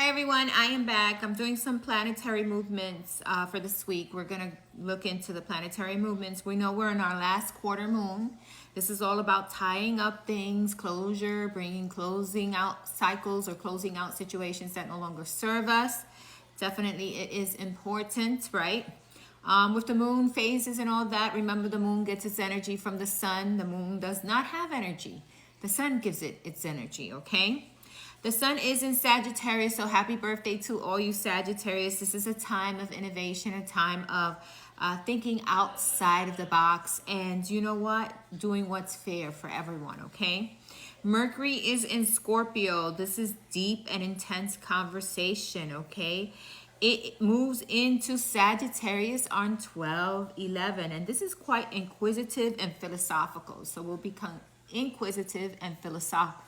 Hi everyone, I am back. I'm doing some planetary movements for this week. We're going to look into the planetary movements. We know we're in our last quarter moon. This is all about tying up things, closure, closing out cycles or closing out situations that no longer serve us. Definitely it is important, right? With the moon phases and all that, remember the moon gets its energy from the sun. The moon does not have energy. The sun gives it its energy, okay? The sun is in Sagittarius, so happy birthday to all you Sagittarius. This is a time of innovation, a time of thinking outside of the box, and you know what? Doing what's fair for everyone, okay? Mercury is in Scorpio. This is deep and intense conversation, okay? It moves into Sagittarius on 12/11, and this is quite inquisitive and philosophical. So we'll become inquisitive and philosophical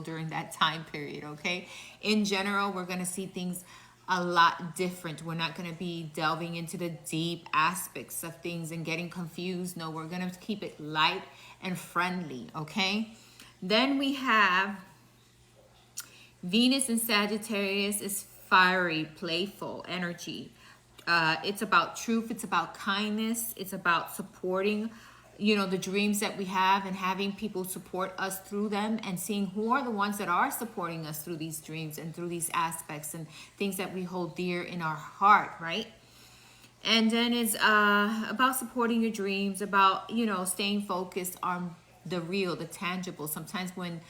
during that time period, okay? In general, we're going to see things a lot different. We're not going to be delving into the deep aspects of things and getting confused. No, we're going to keep it light and friendly, okay? Then we have Venus in Sagittarius is fiery, playful energy. It's about truth. It's about kindness. It's about supporting, the dreams that we have and having people support us through them and seeing who are the ones that are supporting us through these dreams and through these aspects and things that we hold dear in our heart, right? And then it's about supporting your dreams, about, staying focused on the real, the tangible. Sometimes when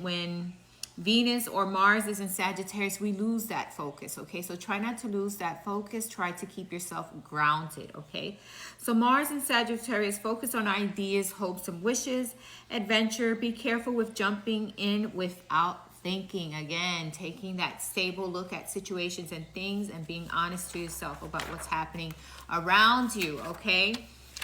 when Venus or Mars is in Sagittarius, we lose that focus, okay? So try not to lose that focus. Try to keep yourself grounded, okay? So Mars in Sagittarius, focus on ideas, hopes, and wishes, adventure. Be careful with jumping in without thinking. Again, taking that stable look at situations and things and being honest to yourself about what's happening around you, okay?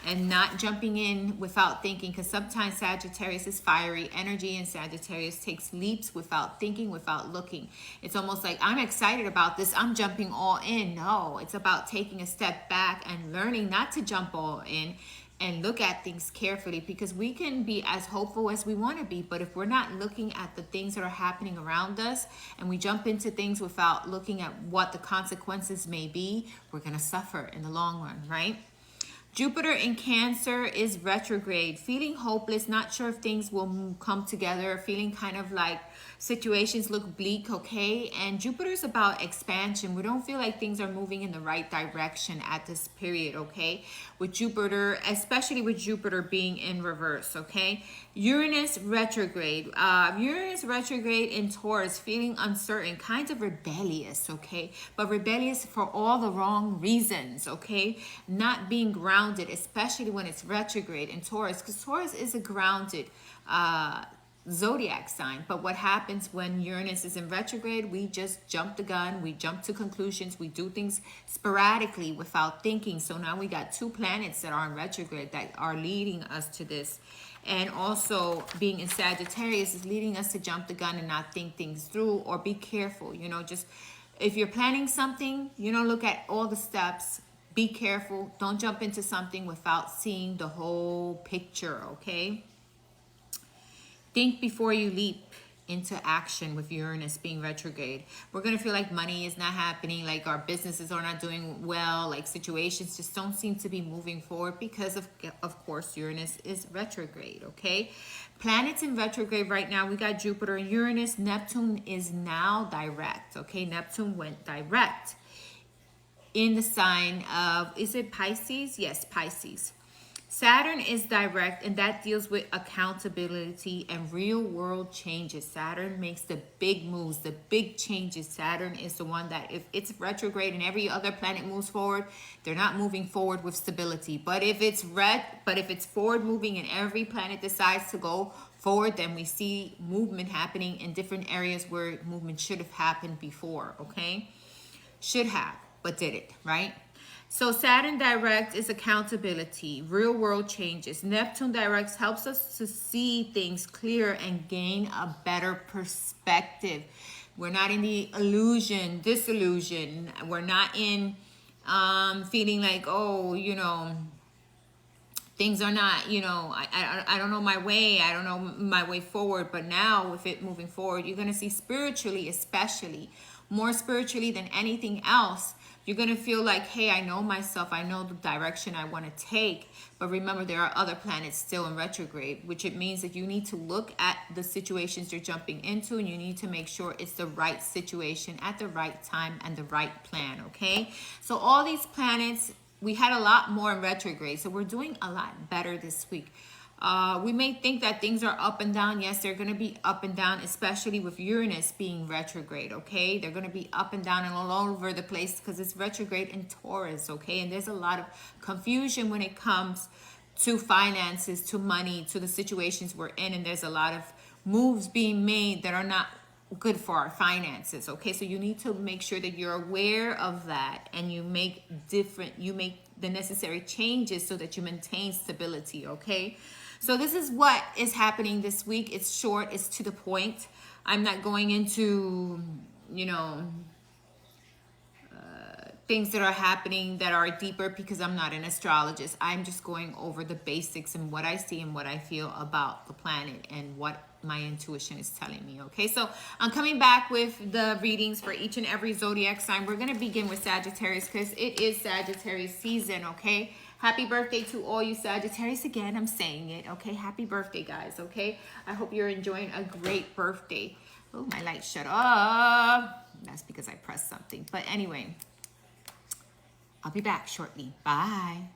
And not jumping in without thinking, because sometimes Sagittarius is fiery energy and Sagittarius takes leaps without thinking, without looking. It's almost like, I'm excited about this, I'm jumping all in. No, it's about taking a step back and learning not to jump all in and look at things carefully, because we can be as hopeful as we want to be, but if we're not looking at the things that are happening around us and we jump into things without looking at what the consequences may be, we're going to suffer in the long run, right? Jupiter in Cancer is retrograde, feeling hopeless, not sure if things will come together, feeling kind of like situations look bleak, okay? And Jupiter's about expansion. We don't feel like things are moving in the right direction at this period, okay? With Jupiter, especially with Jupiter being in reverse, okay? Uranus retrograde. Uranus retrograde in Taurus, feeling uncertain, kind of rebellious, okay? But rebellious for all the wrong reasons, okay? Not being grounded, especially when it's retrograde in Taurus, because Taurus is a grounded zodiac sign. But what happens when Uranus is in retrograde? We just jump the gun, we jump to conclusions, we do things sporadically without thinking. So now we got two planets that are in retrograde that are leading us to this. And also being in Sagittarius is leading us to jump the gun and not think things through, or be careful, just if you're planning something, look at all the steps. Be careful. Don't jump into something without seeing the whole picture, okay? Think before you leap into action with Uranus being retrograde. We're going to feel like money is not happening, like our businesses are not doing well, like situations just don't seem to be moving forward because of course, Uranus is retrograde, okay? Planets in retrograde right now, we got Jupiter and Uranus. Neptune is now direct, okay? Neptune went direct in the sign of, is it Pisces? Yes, Pisces. Saturn is direct, and that deals with accountability and real world changes. Saturn makes the big moves, the big changes. Saturn is the one that, if it's retrograde and every other planet moves forward, they're not moving forward with stability. But if it's forward moving and every planet decides to go forward, then we see movement happening in different areas where movement should have happened before, okay? Should have, but did it, right? So Saturn direct is accountability, real world changes. Neptune direct helps us to see things clear and gain a better perspective. We're not in the disillusion. We're not in feeling like, things are not, you know, I don't know my way. I don't know my way forward. But now with it moving forward, you're going to see spiritually, especially more spiritually than anything else. You're going to feel like, hey, I know myself. I know the direction I want to take. But remember, there are other planets still in retrograde, which it means that you need to look at the situations you're jumping into, and you need to make sure it's the right situation at the right time and the right plan, okay? So all these planets, we had a lot more in retrograde, so we're doing a lot better this week. We may think that things are up and down. Yes, they're going to be up and down, especially with Uranus being retrograde, okay? They're going to be up and down and all over the place because it's retrograde in Taurus, okay? And there's a lot of confusion when it comes to finances, to money, to the situations we're in. And there's a lot of moves being made that are not good for our finances, okay? So you need to make sure that you're aware of that, and you make the necessary changes so that you maintain stability, okay? So this is what is happening this week. It's short, it's to the point. I'm not going into, you know, things that are happening that are deeper because I'm not an astrologist. I'm just going over the basics and what I see and what I feel about the planet and what my intuition is telling me, okay? So I'm coming back with the readings for each and every zodiac sign. We're going to begin with Sagittarius because it is Sagittarius season, okay? Happy birthday to all you Sagittarius. Again, I'm saying it, okay? Happy birthday, guys, okay? I hope you're enjoying a great birthday. Oh, my light shut off. That's because I pressed something. But anyway, I'll be back shortly. Bye.